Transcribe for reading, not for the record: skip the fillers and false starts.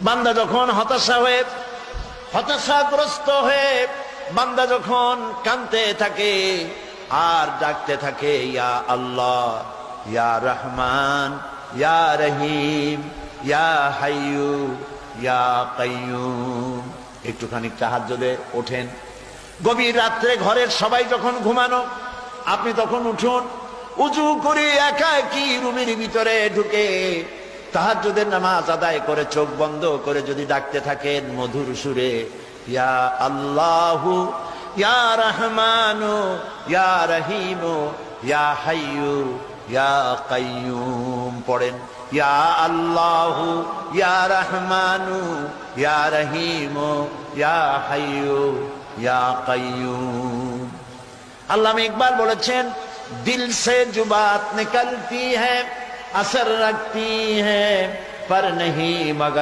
বান্দা যখন হতাশাগ্রস্ত হয়ে বান্দা যখন কাঁদতে থাকে আর ডাকতে থাকে, ইয়া আল্লাহ, ইয়া রহমান, ইয়া রহিম, ইয়া হাইয়ু, ইয়া কাইয়ুম। একটুখানি তাহাজ্জুদে ওঠেন, গভীর রাত্রে ঘরের সবাই যখন ঘুমানো, আপনি তখন উঠুন, উজু করে একাকী রুমের ভিতরে ঢুকে তাহাজ্জুদের নামাজ আদায় করে চোখ বন্ধ করে যদি ডাকতে থাকেন মধুর সুরে, ইয়া আল্লাহু, ইয়া রহমানু, ইয়া রহিমু, ইয়া হাইয়ু, ইয়া কাইয়ুম পড়েন, ইয়া আল্লাহু, ইয়া রহমানু, ইয়া রহিমু, ইয়া হাইয়ু, ইয়া কাইয়ুম। আল্লামা ইকবাল বলেছেন, দিল সে जो बात निकलती है असर रखती है पर नहीं मगर